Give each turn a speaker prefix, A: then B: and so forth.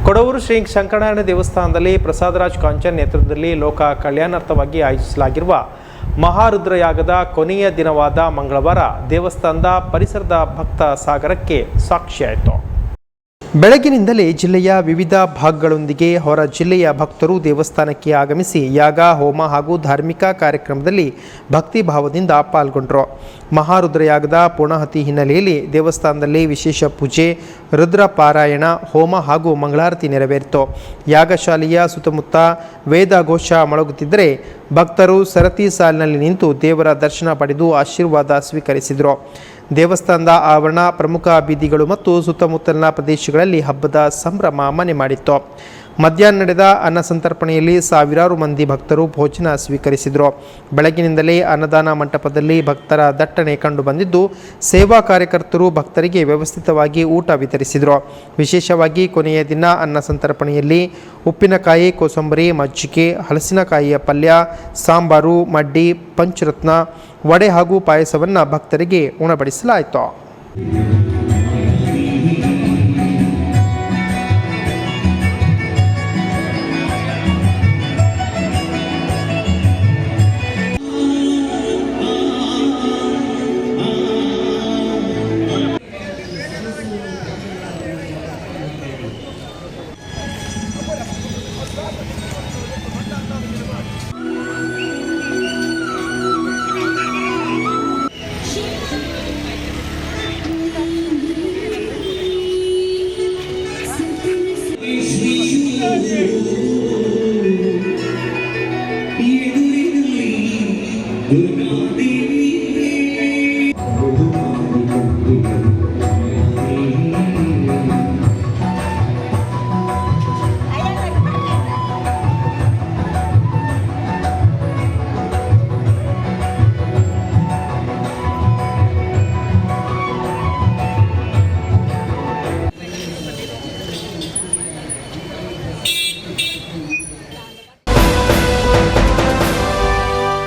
A: ಕೊಡವೂರು ಶ್ರೀ ಶಂಕರನಾರಾಯಣ ದೇವಸ್ಥಾನದಲ್ಲಿ ಪ್ರಸಾದರಾಜ್ ಕಾಂಚನ್ ನೇತೃತ್ವದಲ್ಲಿ ಲೋಕ ಕಲ್ಯಾಣಾರ್ಥವಾಗಿ ಆಯೋಜಿಸಲಾಗಿರುವ ಮಹಾರುದ್ರಯಾಗದ ಕೊನೆಯ ದಿನವಾದ ಮಂಗಳವಾರ ದೇವಸ್ಥಾನದ ಪರಿಸರದ ಭಕ್ತ ಸಾಗರಕ್ಕೆ ಸಾಕ್ಷಿಯಾಯಿತು. ಬೆಳಗಿನಿಂದಲೇ ಜಿಲ್ಲೆಯ ವಿವಿಧ ಭಾಗಗಳೊಂದಿಗೆ ಹೊರ ಜಿಲ್ಲೆಯ ಭಕ್ತರು ದೇವಸ್ಥಾನಕ್ಕೆ ಆಗಮಿಸಿ ಯಾಗ, ಹೋಮ ಹಾಗೂ ಧಾರ್ಮಿಕ ಕಾರ್ಯಕ್ರಮದಲ್ಲಿ ಭಕ್ತಿ ಭಾವದಿಂದ ಪಾಲ್ಗೊಂಡರು. ಮಹಾರುದ್ರಯಾಗದ ಪೂರ್ಣಾಹುತಿ ಹಿನ್ನೆಲೆಯಲ್ಲಿ ದೇವಸ್ಥಾನದಲ್ಲಿ ವಿಶೇಷ ಪೂಜೆ, ರುದ್ರ ಪಾರಾಯಣ, ಹೋಮ ಹಾಗೂ ಮಂಗಳಾರತಿ ನೆರವೇರಿತು. ಯಾಗಶಾಲೆಯ ಸುತ್ತಮುತ್ತ ವೇದಘೋಷ ಮೊಳಗುತ್ತಿದ್ದರೆ ಭಕ್ತರು ಸರತಿ ಸಾಲಿನಲ್ಲಿ ನಿಂತು ದೇವರ ದರ್ಶನ ಪಡೆದು ಆಶೀರ್ವಾದ ಸ್ವೀಕರಿಸಿದರು. ದೇವಸ್ಥಾನದ ಆವರಣ, ಪ್ರಮುಖ ಬೀದಿಗಳು ಮತ್ತು ಸುತ್ತಮುತ್ತಲಿನ ಪ್ರದೇಶಗಳಲ್ಲಿ ಹಬ್ಬದ ಸಂಭ್ರಮ ಮನೆ ಮಾಡಿತ್ತು. ಮಧ್ಯಾಹ್ನ ನಡೆದ ಅನ್ನ ಸಂತರ್ಪಣೆಯಲ್ಲಿ ಸಾವಿರಾರು ಮಂದಿ ಭಕ್ತರು ಭೋಜನ ಸ್ವೀಕರಿಸಿದರು. ಬೆಳಗಿನಿಂದಲೇ ಅನ್ನದಾನ ಮಂಟಪದಲ್ಲಿ ಭಕ್ತರ ದಟ್ಟಣೆ ಕಂಡು ಬಂದಿದ್ದು, ಸೇವಾ ಕಾರ್ಯಕರ್ತರು ಭಕ್ತರಿಗೆ ವ್ಯವಸ್ಥಿತವಾಗಿ ಊಟ ವಿತರಿಸಿದರು. ವಿಶೇಷವಾಗಿ ಕೊನೆಯ ದಿನ ಅನ್ನ ಸಂತರ್ಪಣೆಯಲ್ಲಿ ಉಪ್ಪಿನಕಾಯಿ, ಕೋಸಂಬರಿ, ಮಜ್ಜಿಗೆ, ಹಲಸಿನಕಾಯಿಯ ಪಲ್ಯ, ಸಾಂಬಾರು, ಮಡ್ಡಿ, ಪಂಚರತ್ನ, ವಡೆ ಹಾಗೂ ಪಾಯಸವನ್ನು ಭಕ್ತರಿಗೆ ಉಣಬಡಿಸಲಾಯಿತು.